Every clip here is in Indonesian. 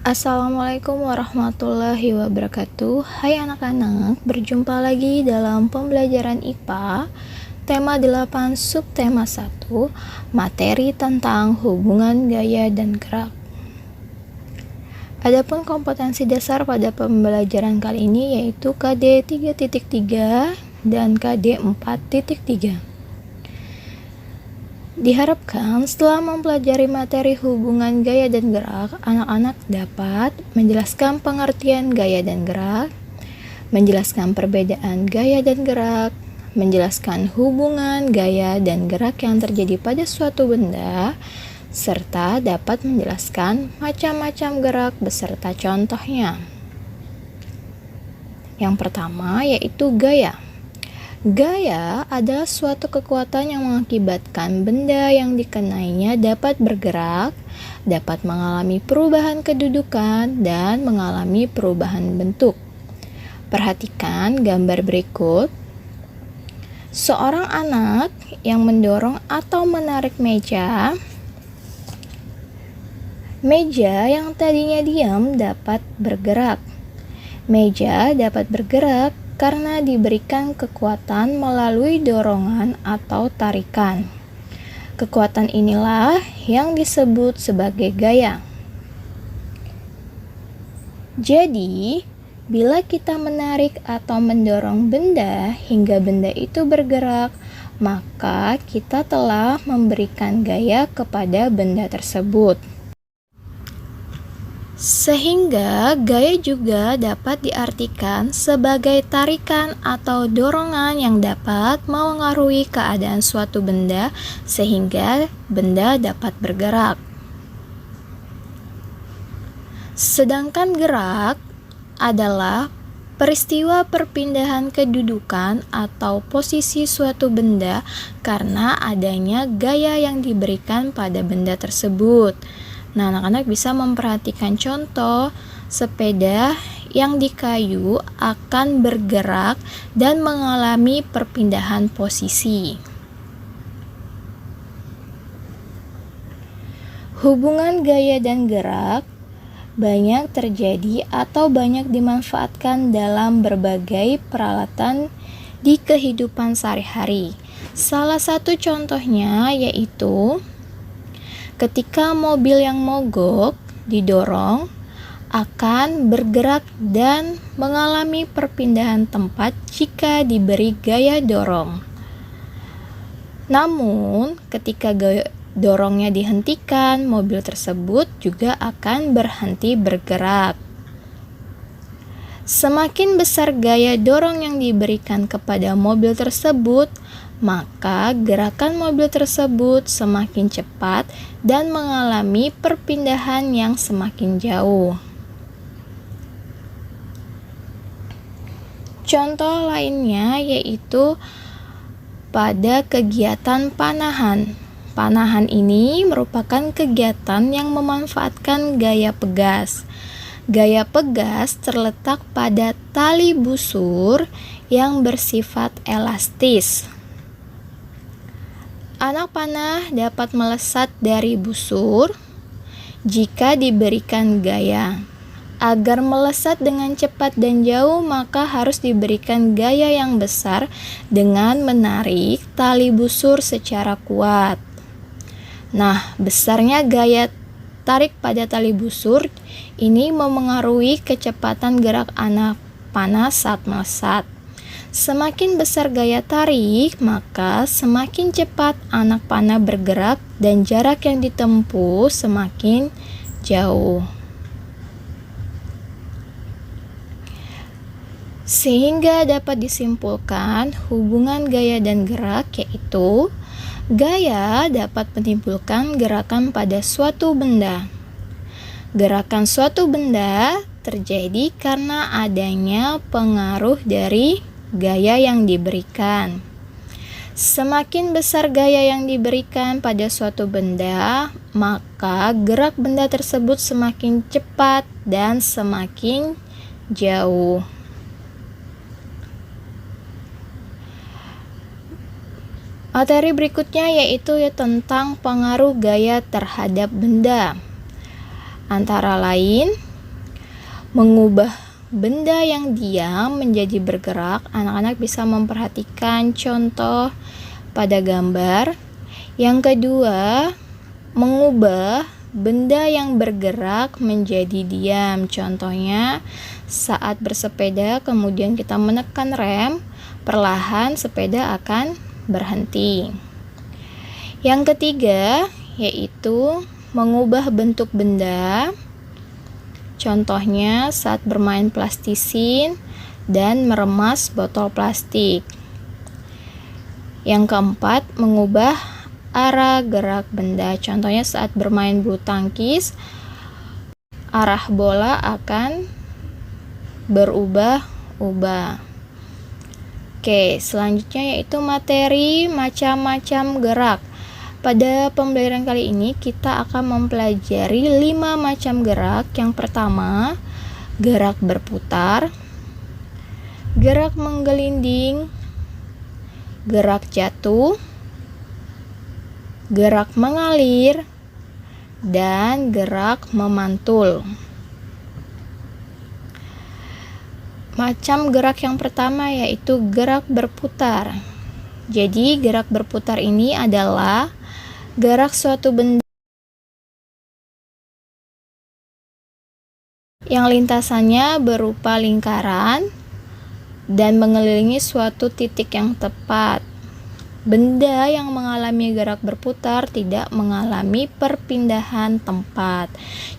Assalamualaikum warahmatullahi wabarakatuh. Hai anak-anak, berjumpa lagi dalam pembelajaran IPA tema 8 subtema 1 materi tentang hubungan gaya dan gerak. Adapun kompetensi dasar pada pembelajaran kali ini yaitu KD 3.3 dan KD 4.3. Diharapkan setelah mempelajari materi hubungan gaya dan gerak, anak-anak dapat menjelaskan pengertian gaya dan gerak, menjelaskan perbedaan gaya dan gerak, menjelaskan hubungan gaya dan gerak yang terjadi pada suatu benda, serta dapat menjelaskan macam-macam gerak beserta contohnya. Yang pertama yaitu gaya. Gaya adalah suatu kekuatan yang mengakibatkan benda yang dikenainya dapat bergerak, dapat mengalami perubahan kedudukan, dan mengalami perubahan bentuk. Perhatikan gambar berikut. Seorang anak yang mendorong atau menarik meja. Meja yang tadinya diam dapat bergerak. Meja dapat bergerak karena diberikan kekuatan melalui dorongan atau tarikan. Kekuatan inilah yang disebut sebagai gaya. Jadi, bila kita menarik atau mendorong benda hingga benda itu bergerak, maka kita telah memberikan gaya kepada benda tersebut. Sehingga gaya juga dapat diartikan sebagai tarikan atau dorongan yang dapat mengaruhi keadaan suatu benda sehingga benda dapat bergerak. Sedangkan gerak adalah peristiwa perpindahan kedudukan atau posisi suatu benda karena adanya gaya yang diberikan pada benda tersebut. Nah, anak-anak bisa memperhatikan contoh sepeda yang di kayu akan bergerak dan mengalami perpindahan posisi. Hubungan gaya dan gerak banyak terjadi atau banyak dimanfaatkan dalam berbagai peralatan di kehidupan sehari-hari. Salah satu contohnya yaitu ketika mobil yang mogok didorong akan bergerak dan mengalami perpindahan tempat jika diberi gaya dorong. Namun, ketika gaya dorongnya dihentikan, mobil tersebut juga akan berhenti bergerak. Semakin besar gaya dorong yang diberikan kepada mobil tersebut, maka gerakan mobil tersebut semakin cepat dan mengalami perpindahan yang semakin jauh. Contoh lainnya yaitu pada kegiatan panahan. Panahan ini merupakan kegiatan yang memanfaatkan gaya pegas. Gaya pegas terletak pada tali busur yang bersifat elastis. Anak panah dapat melesat dari busur jika diberikan gaya. Agar melesat dengan cepat dan jauh, maka harus diberikan gaya yang besar dengan menarik tali busur secara kuat. Nah, besarnya gaya tarik pada tali busur ini memengaruhi kecepatan gerak anak panah saat melesat. Semakin besar gaya tarik, maka semakin cepat anak panah bergerak dan jarak yang ditempuh semakin jauh. Sehingga dapat disimpulkan hubungan gaya dan gerak yaitu gaya dapat menimbulkan gerakan pada suatu benda. Gerakan suatu benda terjadi karena adanya pengaruh dari gaya yang diberikan. Semakin besar gaya yang diberikan pada suatu benda, maka gerak benda tersebut semakin cepat dan semakin jauh. Materi berikutnya yaitu tentang pengaruh gaya terhadap benda. Antara lain, mengubah benda yang diam menjadi bergerak. Anak-anak bisa memperhatikan contoh pada gambar. Yang kedua, mengubah benda yang bergerak menjadi diam. Contohnya, saat bersepeda kemudian kita menekan rem, perlahan sepeda akan berhenti. Yang ketiga, yaitu mengubah bentuk benda. Contohnya saat bermain plastisin dan meremas botol plastik. Yang keempat, mengubah arah gerak benda. Contohnya saat bermain bulu tangkis, arah bola akan berubah-ubah. Oke, selanjutnya yaitu materi macam-macam gerak. Pada pembelajaran kali ini kita akan mempelajari 5 macam gerak. Yang pertama, gerak berputar, gerak menggelinding, gerak jatuh, gerak mengalir, dan gerak memantul. Macam gerak yang pertama yaitu gerak berputar. Jadi gerak berputar ini adalah gerak suatu benda yang lintasannya berupa lingkaran dan mengelilingi suatu titik yang tepat. Benda yang mengalami gerak berputar tidak mengalami perpindahan tempat.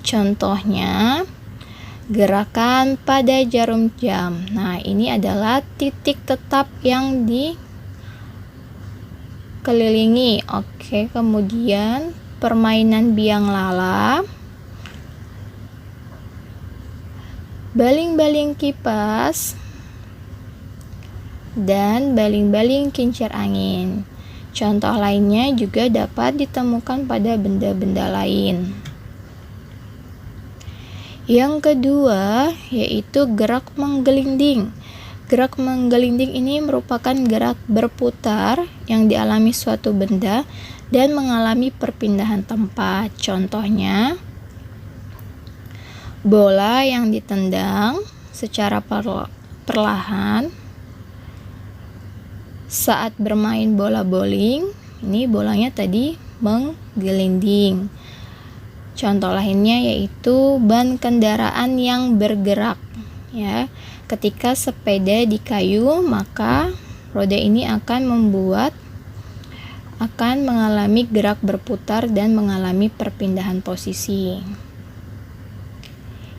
Contohnya, gerakan pada jarum jam. Nah, ini adalah titik tetap yang dikelilingi. Oke, kemudian permainan biang lala, baling-baling kipas, dan baling-baling kincir angin. Contoh lainnya juga dapat ditemukan pada benda-benda lain. Yang kedua yaitu gerak menggelinding. Gerak menggelinding ini merupakan gerak berputar yang dialami suatu benda dan mengalami perpindahan tempat. Contohnya, bola yang ditendang secara perlahan saat bermain bola bowling. Ini bolanya tadi menggelinding. Contoh lainnya yaitu ban kendaraan yang bergerak. Ya, ketika sepeda di kayu, maka roda ini akan mengalami gerak berputar dan mengalami perpindahan posisi.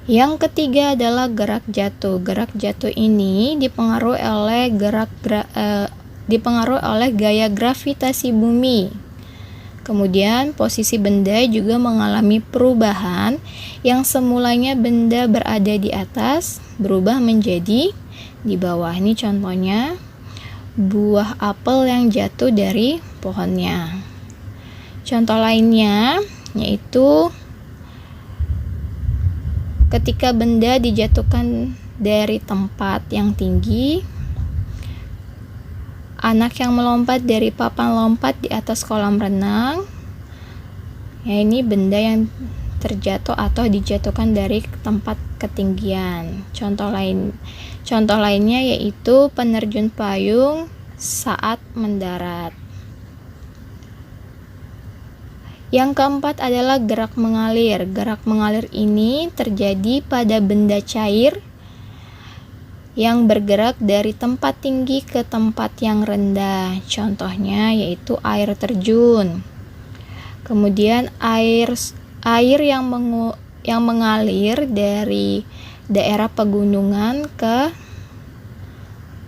Yang ketiga adalah gerak jatuh. Gerak jatuh ini dipengaruhi oleh gaya gravitasi bumi. Kemudian posisi benda juga mengalami perubahan, yang semulanya benda berada di atas berubah menjadi di bawah. Ini contohnya buah apel yang jatuh dari pohonnya. Contoh lainnya yaitu ketika benda dijatuhkan dari tempat yang tinggi, anak yang melompat dari papan lompat di atas kolam renang. Ya, ini benda yang terjatuh atau dijatuhkan dari tempat ketinggian. Contoh lainnya yaitu penerjun payung saat mendarat. Yang keempat adalah gerak mengalir. Gerak mengalir ini terjadi pada benda cair yang bergerak dari tempat tinggi ke tempat yang rendah. Contohnya yaitu air terjun. Kemudian air yang mengalir dari daerah pegunungan ke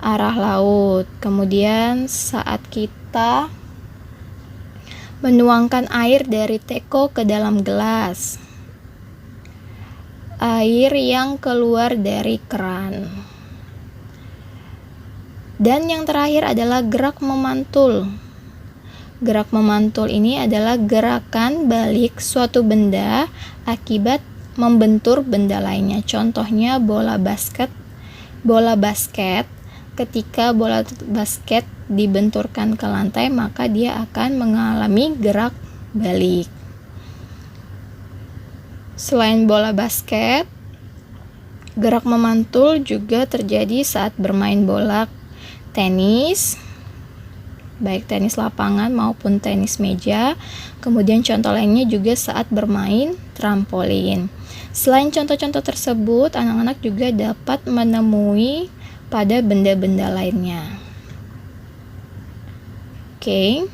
arah laut. Kemudian saat kita menuangkan air dari teko ke dalam gelas, air yang keluar dari keran. Dan yang terakhir adalah gerak memantul. Gerak memantul ini adalah gerakan balik suatu benda akibat membentur benda lainnya. Contohnya bola basket ketika bola basket dibenturkan ke lantai, maka dia akan mengalami gerak balik. Selain bola basket, gerak memantul juga terjadi saat bermain bola tenis, baik tenis lapangan maupun tenis meja. Kemudian contoh lainnya juga saat bermain trampolin. Selain contoh-contoh tersebut, anak-anak juga dapat menemui pada benda-benda lainnya. Oke,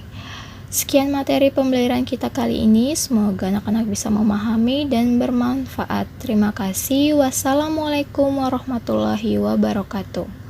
sekian materi pembelajaran kita kali ini. Semoga anak-anak bisa memahami dan bermanfaat. Terima kasih. Wassalamualaikum warahmatullahi wabarakatuh.